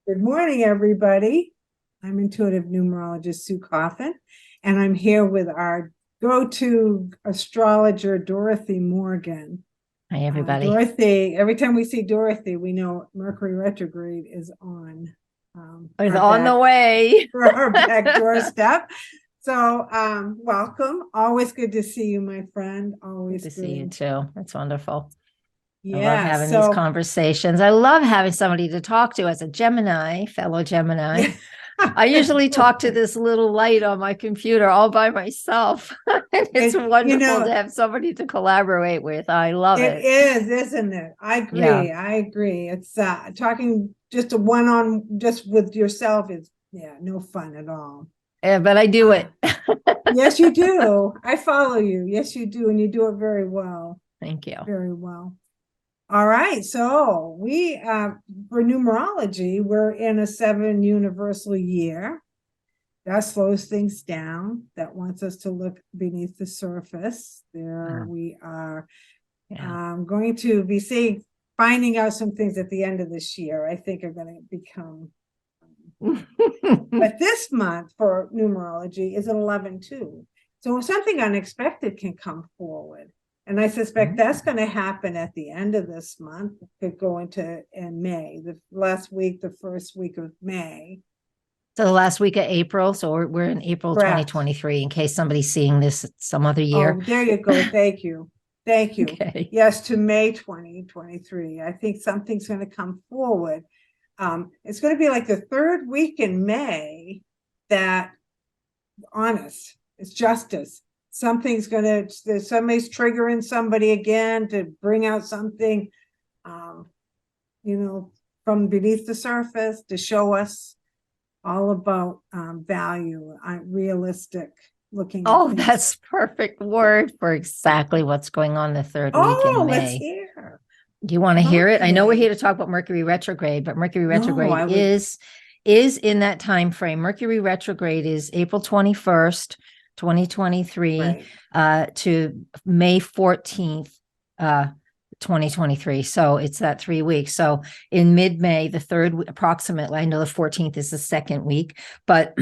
Good morning, everybody. I'm intuitive numerologist Sue Coffin, and I'm here with our go-to astrologer, Dorothy Morgan. Hi, everybody. Dorothy, every time we see Dorothy, we know Mercury Retrograde is on. It's on the way. For our back doorstep. So welcome. Always good to see you, my friend. Always good to see you too. That's wonderful. Yeah, I love having these conversations. I love having somebody to talk to as a Gemini, fellow Gemini. Yeah. I usually talk to this little light on my computer all by myself. It's wonderful to have somebody to collaborate with. I love it. It is, isn't it? I agree. Yeah. I agree. It's talking just just with yourself is no fun at all. Yeah, but I do it. Yes, you do. I follow you. Yes, you do. And you do it very well. Thank you. Very well. All right. So we, for numerology, we're in a 7 universal year. That slows things down. That wants us to look beneath the surface. There we are going to be finding out some things at the end of this year, I think are going to become. But this month for numerology is an 11-2. So something unexpected can come forward. And I suspect that's going to happen at the end of this month. It could go into in May, the last week, the first week of May. So the last week of April. So we're in April 2023, in case somebody's seeing this some other year. Oh, there you go. Thank you. Thank you. Okay. Yes, to May 2023. I think something's going to come forward. It's going to be like the third week in May that it's justice. Somebody's triggering somebody again to bring out something, from beneath the surface to show us all about value, realistic looking. Oh, that's perfect word for exactly what's going on the third week in May. Let's hear. Do you want to hear it? I know we're here to talk about Mercury retrograde, but Mercury retrograde is in that time frame. Mercury retrograde is April 21st. 2023 to May 14th, 2023. So it's that 3 weeks. So in mid-May, the third, approximately, I know the 14th is the second week, but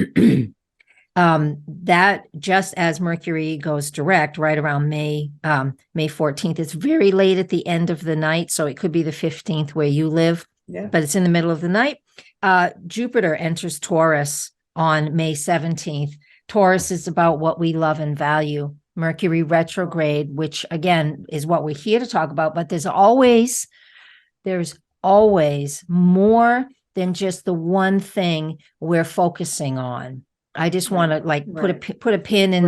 that just as Mercury goes direct right around May 14th, it's very late at the end of the night. So it could be the 15th where you live, but it's in the middle of the night. Jupiter enters Taurus on May 17th. Taurus is about what we love and value. Mercury retrograde, which again is what we're here to talk about, but there's always more than just the one thing we're focusing on. I just want to put a pin in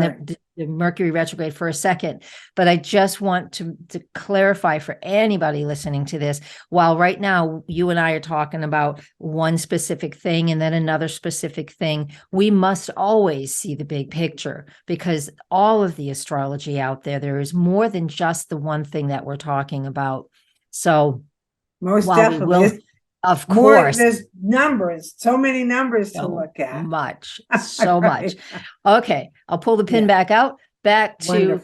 the Mercury retrograde for a second, but I just want to clarify for anybody listening to this, while right now you and I are talking about one specific thing and then another specific thing, we must always see the big picture, because all of the astrology out there is more than just the one thing that we're talking about. So most definitely. Of course. There's numbers, so many numbers to look at. So much. Okay, I'll pull the pin back out. Back to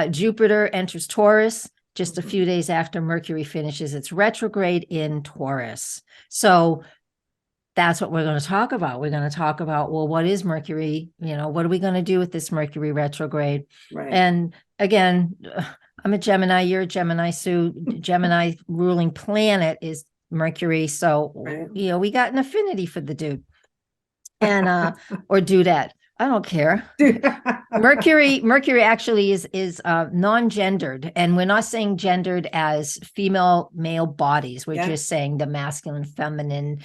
Jupiter enters Taurus just a few days after Mercury finishes its retrograde in Taurus. So that's what we're going to talk about. We're going to talk about, well, what is Mercury? What are we going to do with this Mercury retrograde? Right. And again, I'm a Gemini, you're a Gemini, Sue. Gemini ruling planet is Mercury, so we got an affinity for the dude, and or dudette. I don't care. Mercury actually is non-gendered, and we're not saying gendered as female, male bodies. We're just saying the masculine, feminine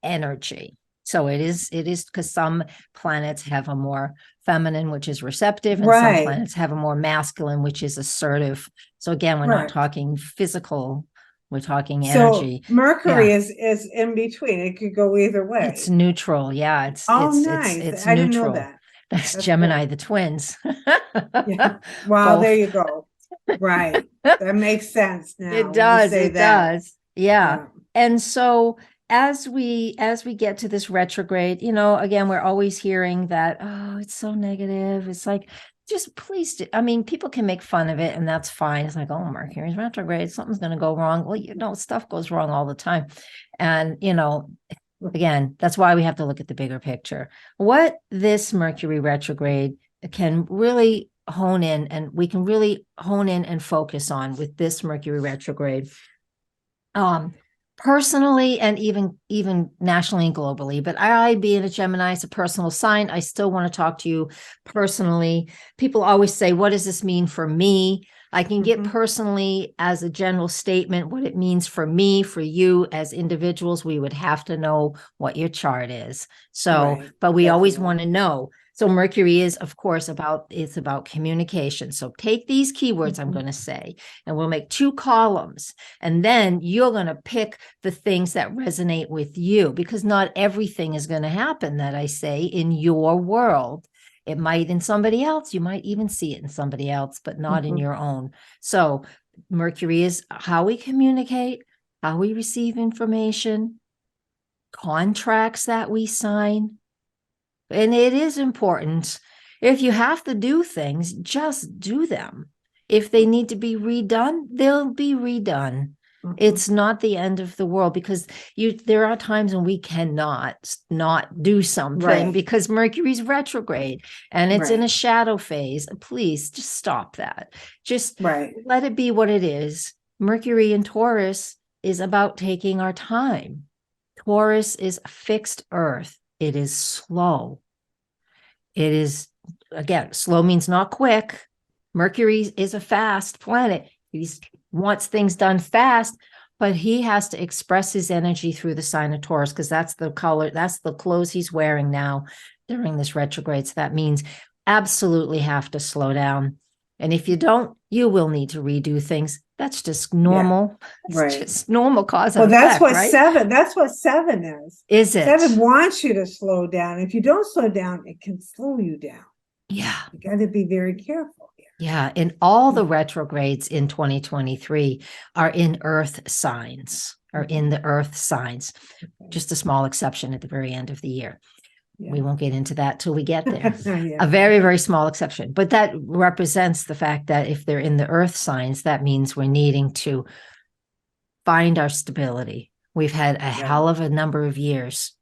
energy. So it is because some planets have a more feminine, which is receptive, and some planets have a more masculine, which is assertive. So again, we're not talking physical. We're talking energy. So Mercury is in between. It could go either way. It's neutral. Yeah. It's nice. It's I neutral. Didn't know that. That's Gemini, cool. The twins. Well, there you go. Right. That makes sense now. It does. It does. Yeah. And so as we get to this retrograde, again, we're always hearing that, oh, it's so negative. It's like, just please do. I mean, people can make fun of it, and that's fine. It's like, oh, Mercury's retrograde, something's going to go wrong. Well, stuff goes wrong all the time. And, Again, that's why we have to look at the bigger picture. What this Mercury retrograde can really hone in, and we can really hone in and focus on with this Mercury retrograde, personally and even nationally and globally. But I, being a Gemini, it's a personal sign. I still want to talk to you personally. People always say, what does this mean for me? I can get personally as a general statement what it means for me, for you as individuals. We would have to know what your chart is. So, but we always want to know. So Mercury is, of course, it's about communication. So take these keywords I'm going to say, and we'll make 2 columns. And then you're going to pick the things that resonate with you, because not everything is going to happen that I say in your world. It might in somebody else. You might even see it in somebody else, but not in your own. So Mercury is how we communicate, how we receive information, contracts that we sign. And it is important. If you have to do things, just do them. If they need to be redone, they'll be redone. It's not the end of the world, because there are times when we cannot not do something because Mercury's retrograde and it's in a shadow phase. Please just stop that. Just let it be what it is. Mercury in Taurus is about taking our time. Taurus is fixed earth. It is slow. It is, again, slow means not quick. Mercury is a fast planet. He wants things done fast, but he has to express his energy through the sign of Taurus, because that's the color, that's the clothes he's wearing now during this retrograde. So that means absolutely have to slow down. And if you don't, you will need to redo things. That's just normal. It's just normal cause and effect, that's what 7 is. Is it? 7 wants you to slow down. If you don't slow down, it can slow you down. Yeah. You got to be very careful here. Yeah. And all the retrogrades in 2023 are in earth signs, just a small exception at the very end of the year. We won't get into that till we get there. A very, very small exception. But that represents the fact that if they're in the earth signs, that means we're needing to find our stability. We've had a hell of a number of years,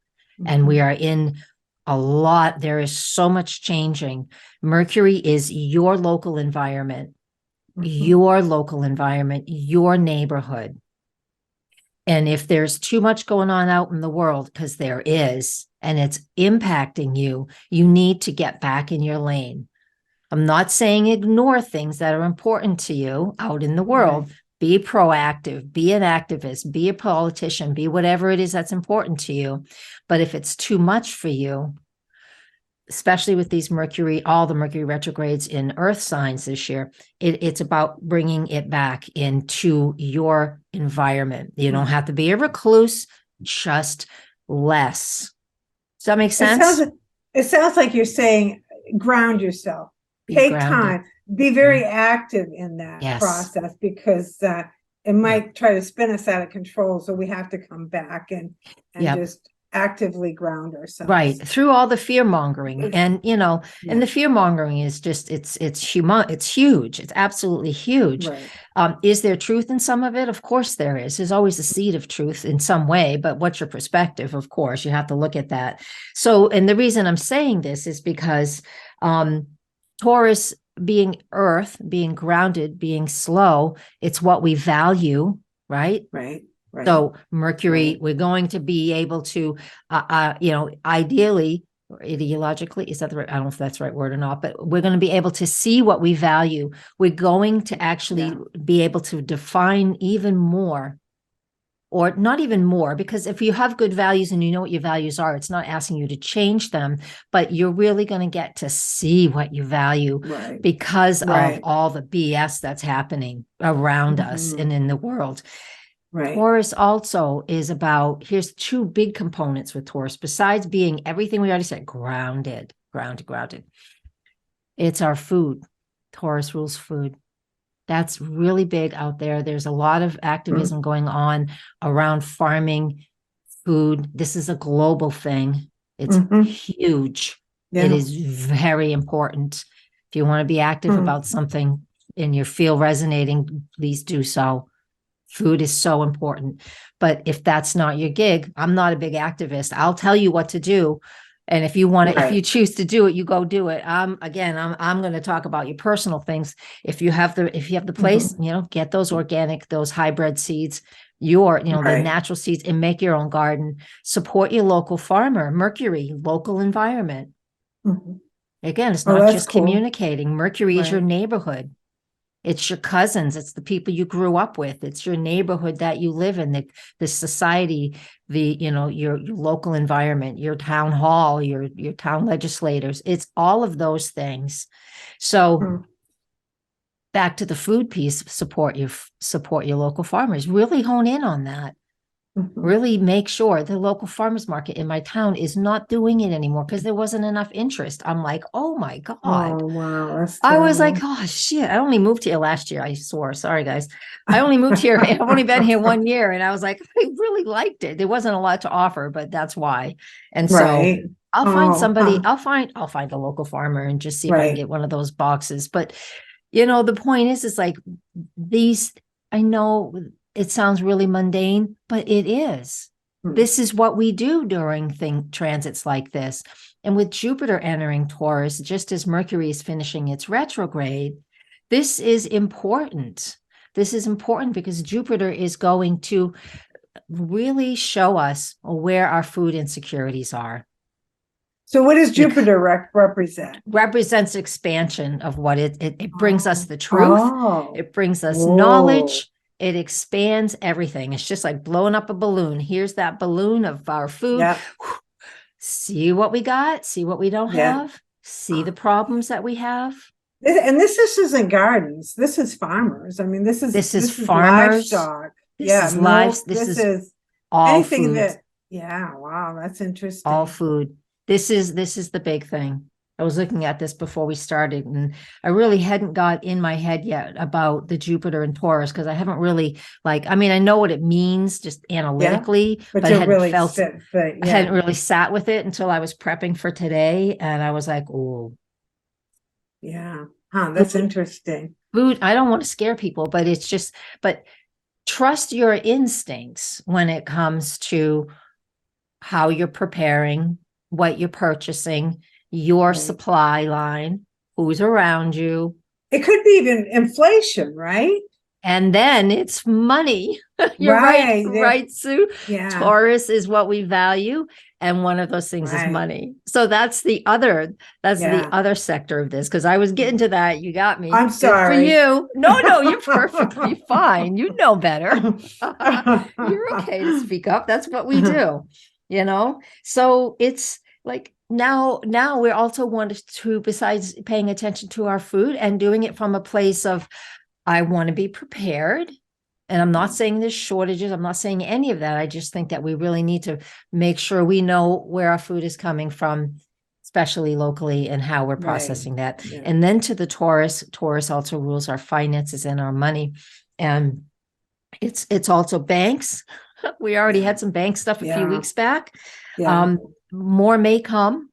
and we are in a lot. There is so much changing. Mercury is your local environment, your neighborhood. And if there's too much going on out in the world, because there is, and it's impacting you, you need to get back in your lane. I'm not saying ignore things that are important to you out in the world. Be proactive, be an activist, be a politician, be whatever it is that's important to you. But if it's too much for you, especially with these all the Mercury retrogrades in earth signs this year, it's about bringing it back into your environment. You don't have to be a recluse, just less. Does that make sense? It sounds like you're saying ground yourself. Take time. Be very active in that process, because it might try to spin us out of control. So we have to come back and just actively ground ourselves. Right. Through all the fear mongering. And, and the fear mongering is just, it's huge. It's absolutely huge. Is there truth in some of it? Of course there is. There's always a seed of truth in some way, but what's your perspective? Of course, you have to look at that. So, and the reason I'm saying this is because Taurus, being earth, being grounded, being slow, it's what we value, right? Right. So Mercury, we're going to be able to, ideally or ideologically, is that the right? I don't know if that's the right word or not, but we're going to be able to see what we value. We're going to actually be able to define even more, or not even more, because if you have good values and you know what your values are, it's not asking you to change them, but you're really going to get to see what you value because of all the BS that's happening around us and in the world. Taurus also is about, here's 2 big components with Taurus, besides being everything we already said, grounded. It's our food. Taurus rules food. That's really big out there. There's a lot of activism going on around farming food. This is a global thing. It's huge. It is very important. If you want to be active about something and you feel resonating, please do so. Food is so important. But if that's not your gig, I'm not a big activist. I'll tell you what to do. And if you want to, if you choose to do it, you go do it. I'm going to talk about your personal things. If you have the place, get those organic, those hybrid seeds, the natural seeds, and make your own garden. Support your local farmer. Mercury, local environment. Again, it's not just communicating. Mercury is your neighborhood. It's your cousins. It's the people you grew up with. It's your neighborhood that you live in, the society, your local environment, your town hall, your town legislators. It's all of those things. So back to the food piece, support your local farmers. Really hone in on that. Really make sure the local farmers market in my town is not doing it anymore because there wasn't enough interest. I'm like, oh my God. Oh, wow. I was like, oh shit. I only moved here last year. I swore. Sorry, guys. I only moved here. I've only been here 1 year. And I was like, I really liked it. There wasn't a lot to offer, but that's why. And so I'll find somebody, I'll find a local farmer and just see if I can get one of those boxes. But the point is like I know it sounds really mundane, but it is. This is what we do during transits like this. And with Jupiter entering Taurus, just as Mercury is finishing its retrograde, this is important. This is important because Jupiter is going to really show us where our food insecurities are. So what does Jupiter represent? Represents expansion of what it brings us the truth. It brings us knowledge. It expands everything. It's just like blowing up a balloon. Here's that balloon of our food. Yep. See what we got. See what we don't have. See the problems that we have. And this isn't gardens. This is farmers. I mean, this is farmers. Livestock. This is all anything food. Wow, that's interesting. All food. This is the big thing. I was looking at this before we started, and I really hadn't got in my head yet about the Jupiter and Taurus because I haven't really I know what it means just analytically, but I hadn't really hadn't really sat with it until I was prepping for today, and I was like, oh, yeah, that's interesting. Food. I don't want to scare people, but trust your instincts when it comes to how you're preparing, what you're purchasing, your supply line, who's around you. It could be even inflation, right? And then it's money. You're right, Sue. Yeah. Taurus is what we value. And one of those things is money. So that's the other sector of this. Because I was getting to that. You got me. I'm sorry. Good for you. No, you're perfectly fine. You know better. You're okay to speak up. That's what we do. So it's like now we're also wanted to, besides paying attention to our food and doing it from a place of, I want to be prepared. And I'm not saying there's shortages. I'm not saying any of that. I just think that we really need to make sure we know where our food is coming from, especially locally, and how we're processing that. Yeah. And then to the Taurus also rules our finances and our money. And it's also banks. We already had some bank stuff a few weeks back. Yeah. More may come.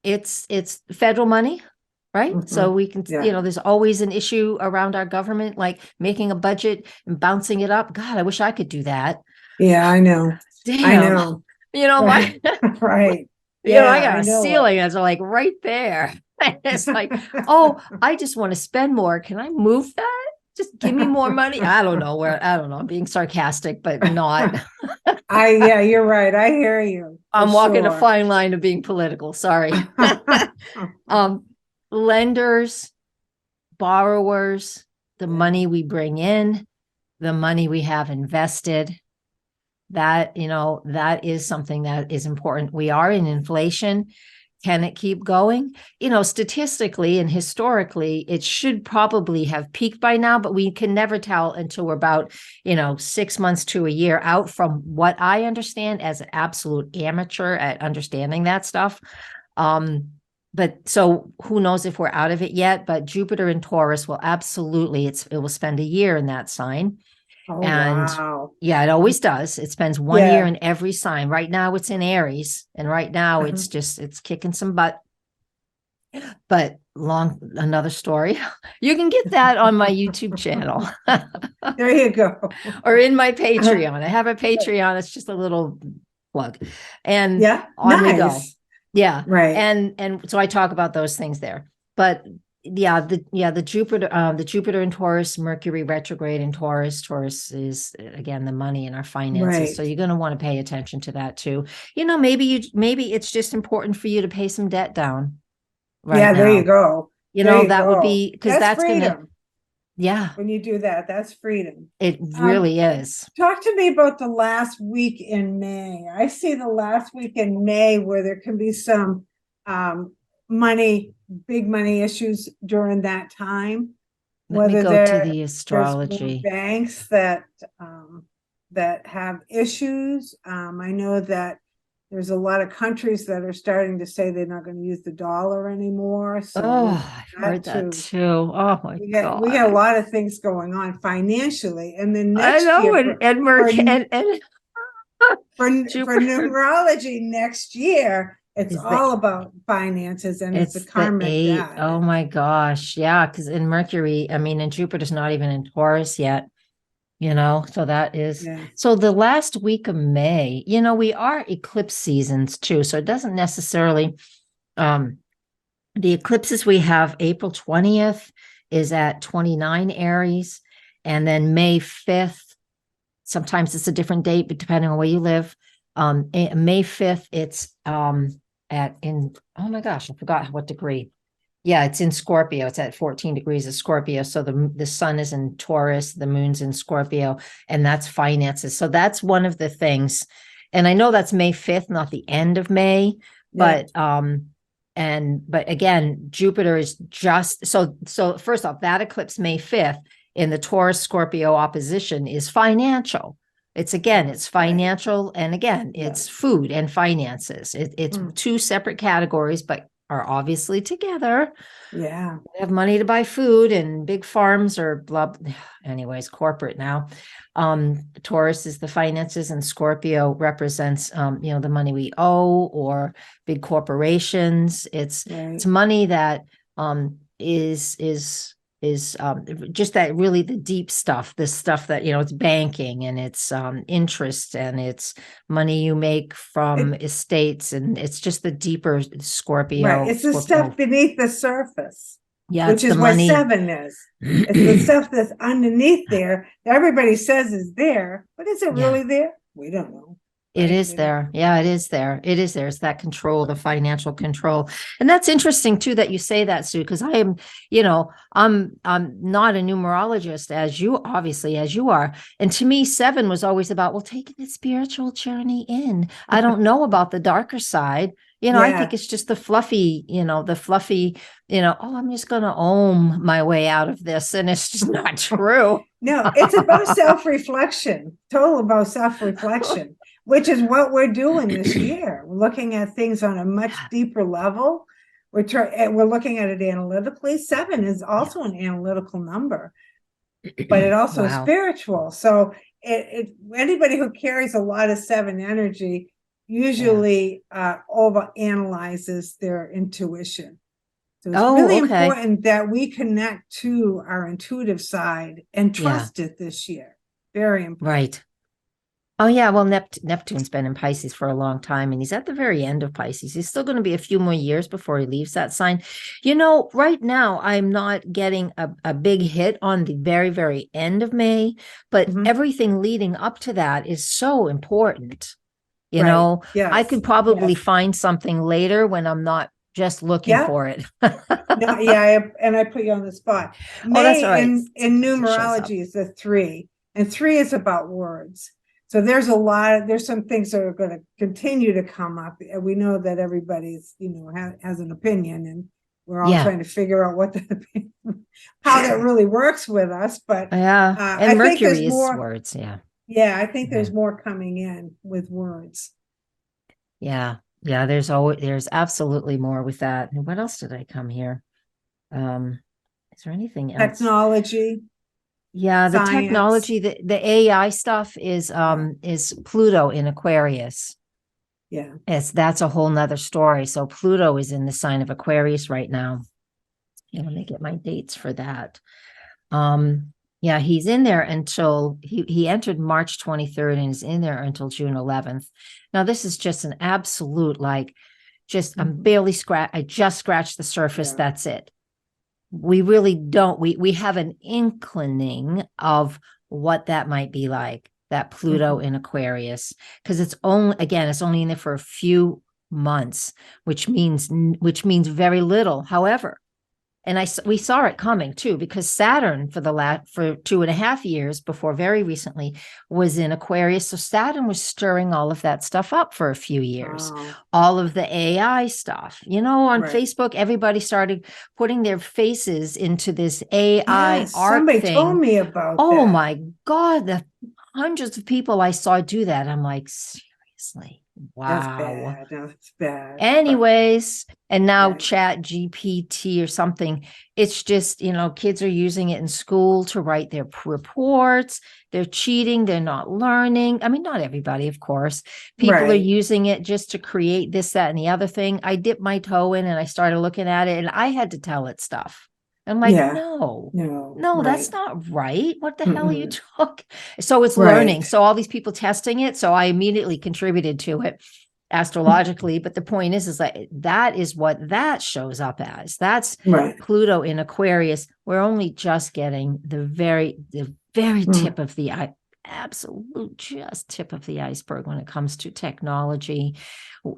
It's federal money. Right. Mm-hmm. So we can, there's always an issue around our government, like making a budget and bouncing it up. God, I wish I could do that. Yeah, I know. Damn. I know. Right. Right. I got a ceiling that's like right there. It's like, oh, I just want to spend more. Can I move that? Just give me more money. I don't know. I'm being sarcastic, but not. You're right. I hear you. I'm walking a fine line of being political. Sorry. Lenders, borrowers, the money we bring in, the money we have invested, that is something that is important. We are in inflation. Can it keep going? Statistically and historically, it should probably have peaked by now, but we can never tell until we're about, 6 months to a year out from what I understand as an absolute amateur at understanding that stuff. But so who knows if we're out of it yet, but Jupiter in Taurus will absolutely, it will spend a year in that sign. Oh, and wow. Yeah, it always does. It spends 1 year in every sign. Right now it's in Aries, and right now it's kicking some butt. But another story. You can get that on my YouTube channel. There you go. Or in my Patreon. I have a Patreon. It's just a little plug. And on we go. Yeah. Right. And so I talk about those things there. But the Jupiter in Taurus, Mercury retrograde in Taurus. Taurus is again the money and our finances. Right. So you're going to want to pay attention to that too. Maybe it's just important for you to pay some debt down. Right. There you go. That would be, because that's freedom. Yeah. When you do that, that's freedom. It really is. Talk to me about the last week in May. I see the last week in May where there can be some big money issues during that time. Let me go to the astrology. Banks that have issues. I know that there's a lot of countries that are starting to say they're not going to use the dollar anymore. So I've heard that too. Oh my God. We got a lot of things going on financially. And then next year for numerology next year, it's all about finances, and it's the karmic debt. Oh my gosh. Yeah. Because in Mercury, and Jupiter's not even in Taurus yet. So that is, so the last week of May, we are eclipse seasons too. So it doesn't necessarily, the eclipses we have April 20th is at 29 Aries, and then May 5th, sometimes it's a different date, but depending on where you live, May 5th, it's, oh my gosh, I forgot what degree. Yeah, it's in Scorpio. It's at 14 degrees of Scorpio. So the sun is in Taurus, the moon's in Scorpio, and that's finances. So that's one of the things. And I know that's May 5th, not the end of May, but again, Jupiter is just so first off, that eclipse May 5th in the Taurus Scorpio opposition is financial. It's financial, and again, it's food and finances. It's two separate categories, but are obviously together. Yeah. We have money to buy food, and big farms are blah. Anyways, corporate now. Taurus is the finances, and Scorpio represents, the money we owe or big corporations. It's money that is just that really the deep stuff, this stuff that, it's banking, and it's interest, and it's money you make from estates, and it's just the deeper Scorpio. Right. It's the stuff beneath the surface. Yeah. Which is what 7 is. It's the stuff that's underneath there that everybody says is there, but is it really there? We don't know. It is there. Yeah, it is there. It is there. It's that control, the financial control. And that's interesting too, that you say that, Sue, because I am, I'm not a numerologist as you are. And to me, 7 was always about, taking the spiritual journey in. I don't know about the darker side. I think it's just the fluffy, I'm just going to ohm my way out of this. And it's just not true. No, it's about self-reflection, total about self-reflection. Which is what we're doing this year. We're looking at things on a much deeper level. We're looking at it analytically. 7 is also an analytical number, but it also is spiritual. So anybody who carries a lot of 7 energy usually overanalyzes their intuition. So it's really important that we connect to our intuitive side and trust it this year. Very important. Right. Oh, yeah. Well, Neptune's been in Pisces for a long time, and he's at the very end of Pisces. He's still going to be a few more years before he leaves that sign. Right now, I'm not getting a big hit on the very, very end of May, but everything leading up to that is so important. I could probably find something later when I'm not just looking for it. And I put you on the spot. May, that's right. In numerology is the 3, and 3 is about words. So there's some things that are going to continue to come up. We know that everybody's, has an opinion, and we're all trying to figure out how that really works with us. But and I Mercury think there's is more words. Yeah. Yeah. I think there's more coming in with words. Yeah. Yeah. There's absolutely more with that. And what else did I come here? Is there anything else? Technology. Yeah, the science. technology, the AI stuff is Pluto in Aquarius. Yeah. That's a whole nother story. So Pluto is in the sign of Aquarius right now. Yeah, let me get my dates for that. Yeah, he's in there until he entered March 23rd and is in there until June 11th. Now, this is just an absolute, like, just I'm barely I just scratched the surface. Yeah. That's it. We really don't. We have an inkling of what that might be like, that Pluto in Aquarius, because it's only in there for a few months, which means very little. However, and we saw it coming too, because Saturn for 2.5 years before very recently was in Aquarius. So Saturn was stirring all of that stuff up for a few years, all of the AI stuff, on Facebook, everybody started putting their faces into this AI art somebody thing. told me about that. Oh my God, the hundreds of people I saw do that. I'm like, seriously. Wow. That's bad. Anyways, and now Chat GPT or something, it's just, kids are using it in school to write their reports. They're cheating. They're not learning. I mean, not everybody, of course. People are using it just to create this, that, and the other thing. I dipped my toe in and I started looking at it and I had to tell it stuff. I'm like, no, that's not right. What the hell are you talking? So it's learning. So all these people testing it. So I immediately contributed to it astrologically. But the point is that is what that shows up as. That's Pluto in Aquarius. We're only just getting the very tip of the absolute just tip of the iceberg when it comes to technology.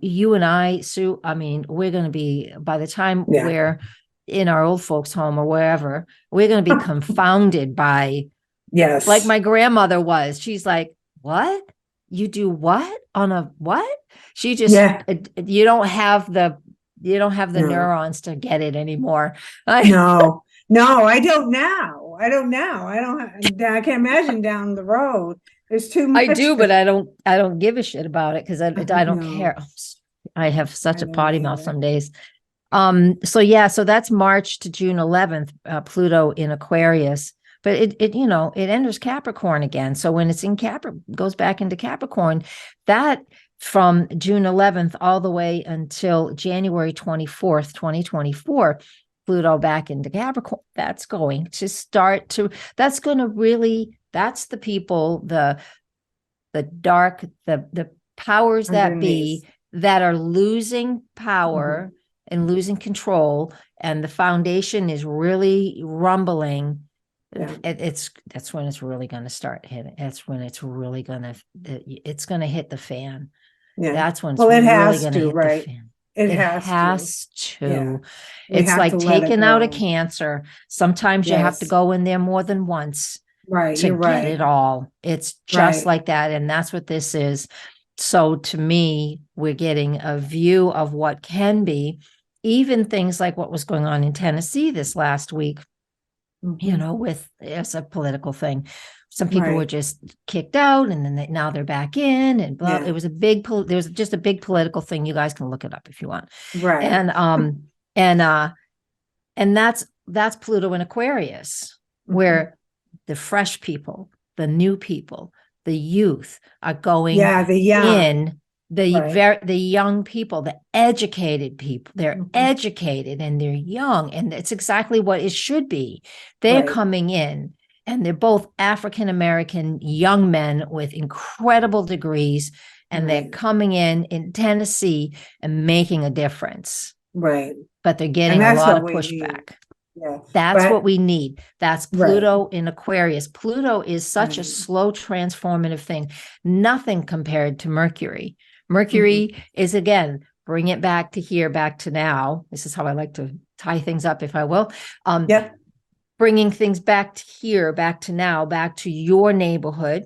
You and I, Sue, I mean, we're going to be, by the time we're in our old folks' home or wherever, we're going to be confounded by, like my grandmother was. She's like, what? You do what on a what? She just, you don't have the neurons to get it anymore. No, I don't now. I can't imagine down the road. There's too much. I do, but I don't give a shit about it because I don't care. I have such a potty mouth some days. So that's March to June 11th, Pluto in Aquarius, but it enters Capricorn again. So when it's in goes back into Capricorn, that from June 11th all the way until January 24th, 2024, Pluto back into Capricorn, that's going to that's the people, the dark, the powers that be that are losing power and losing control, and the foundation is really rumbling. That's when it's really going to start hitting. That's when it's really going to hit the fan. That's when it's really going to hit the fan. It has to. It's like taking out a cancer. Sometimes you have to go in there more than once to get it all. It's just like that. And that's what this is. So to me, we're getting a view of what can be, even things like what was going on in Tennessee this last week, with it's a political thing. Some people were just kicked out and then now they're back in and blah. It was there was just a big political thing. You guys can look it up if you want. And that's Pluto in Aquarius, where the fresh people, the new people, the youth are going in. The young people, the educated people, they're educated and they're young, and it's exactly what it should be. They're coming in, and they're both African-American young men with incredible degrees, and they're coming in Tennessee and making a difference. But they're getting a lot of pushback. That's what we need. That's Pluto in Aquarius. Pluto is such a slow transformative thing. Nothing compared to Mercury. Mercury is, again, bring it back to here, back to now. This is how I like to tie things up, if I will. Bringing things back to here, back to now, back to your neighborhood.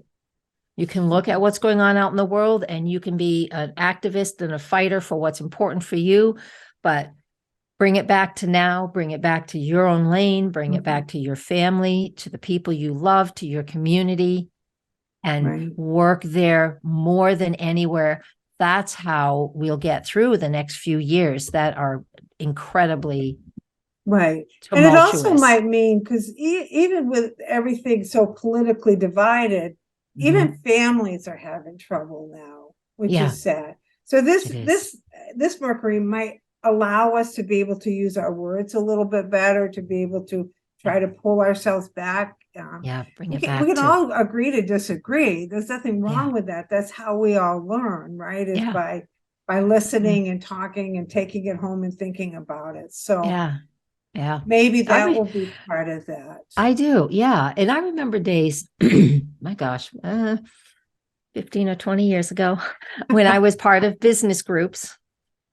You can look at what's going on out in the world, and you can be an activist and a fighter for what's important for you, but bring it back to now, bring it back to your own lane, bring it back to your family, to the people you love, to your community, and work there more than anywhere. That's how we'll get through the next few years that are incredibly tumultuous. And it also might mean, because even with everything so politically divided, even families are having trouble now, which is sad. So this Mercury might allow us to be able to use our words a little bit better, to be able to try to pull ourselves back. Bring we it can, back we can to, all agree to disagree. There's nothing wrong Yeah. with that. That's how we all learn, right? Is Yeah. by listening and talking and taking it home and thinking about it. So yeah. maybe that will be part of that. I do. Yeah. And I remember days, my gosh, 15 or 20 years ago when I was part of business groups.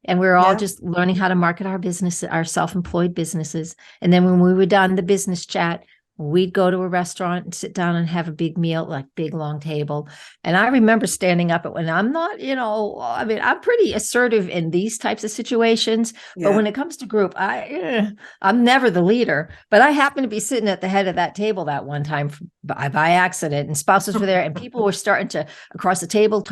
And we were all just learning how to market our business, our self-employed businesses. And then when we were done the business chat, we'd go to a restaurant and sit down and have a big meal, like big long table. And I remember standing up when I'm not, I mean, I'm pretty assertive in these types of situations, but when it comes to group, I'm never the leader, but I happened to be sitting at the head of that table that one time by accident, and spouses were there and people were starting to across the table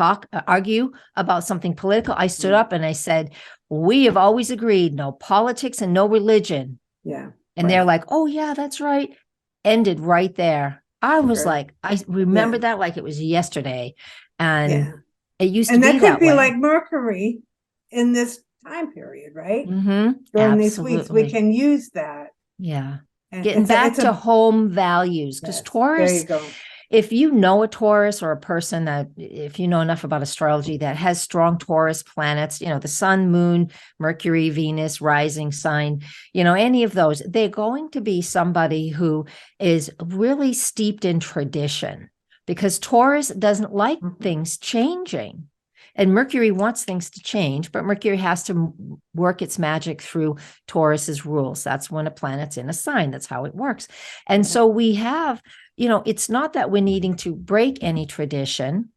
argue about something political. I stood up and I said, we have always agreed, no politics and no religion. And they're like, oh yeah, that's right. Ended right there. I was like, I remember that like it was yesterday. And it used to be that way. And that could be like Mercury in this time period, right? During Absolutely. these weeks, we can use that. Yeah. And getting back to home values, because Taurus, there you go. If you know a Taurus or a person that, if you know enough about astrology that has strong Taurus planets, the sun, moon, Mercury, Venus, rising sign, any of those, they're going to be somebody who is really steeped in tradition, because Taurus doesn't like things changing. And Mercury wants things to change, but Mercury has to work its magic through Taurus's rules. That's when a planet's in a sign. That's how it works. And so we have, it's not that we're needing to break any tradition,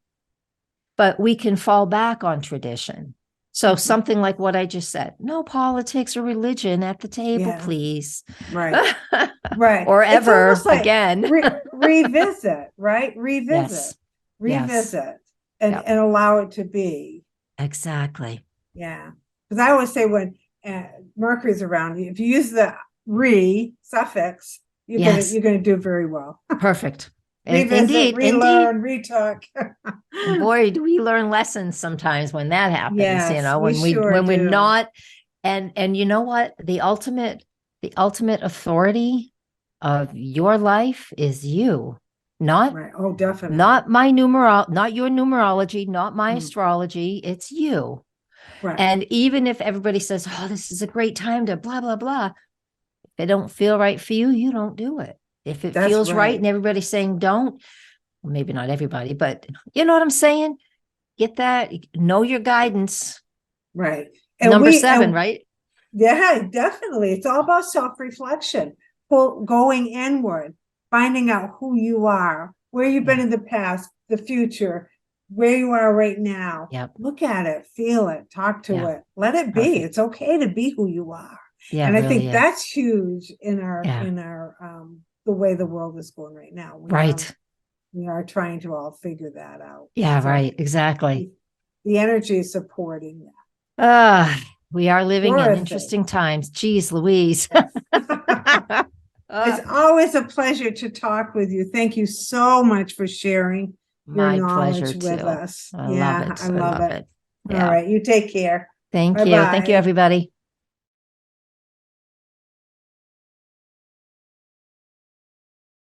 but we can fall back on tradition. So something like what I just said, no politics or religion at the table, please. Right. Right. Or ever like again. Revisit, right? Revisit. And allow it to be. Exactly. Yeah. Because I always say when Mercury's around, if you use the suffix, you're going to do very well. Perfect. Revisit, relearn, retalk. Boy, do we learn lessons sometimes when that happens, when we're not. And you know what? The ultimate authority of your life is you. Not definitely. Not your numerology, not my astrology. It's you. Right. And even if everybody says, oh, this is a great time to blah, blah, blah. If it don't feel right for you, you don't do it. If it feels right and everybody's saying don't, well, maybe not everybody, but you know what I'm saying? Get that, know your guidance. Right. And Number 7, right? Yeah, definitely. It's all about self-reflection, going inward, finding out who you are, where you've been in the past, the future, where you are right now. Look at it, feel it, talk to it, let it be. Perfect. It's okay to be who you are. And I think that's huge in our the way the world is going right now. We are trying to all figure that out. Right. Exactly. The energy is supporting that. We are living in interesting times. Geez, Louise. It's always a pleasure to talk with you. Thank you so much for sharing your knowledge with us. I love it. All right. You take care. Thank you. Bye-bye. Thank you, everybody.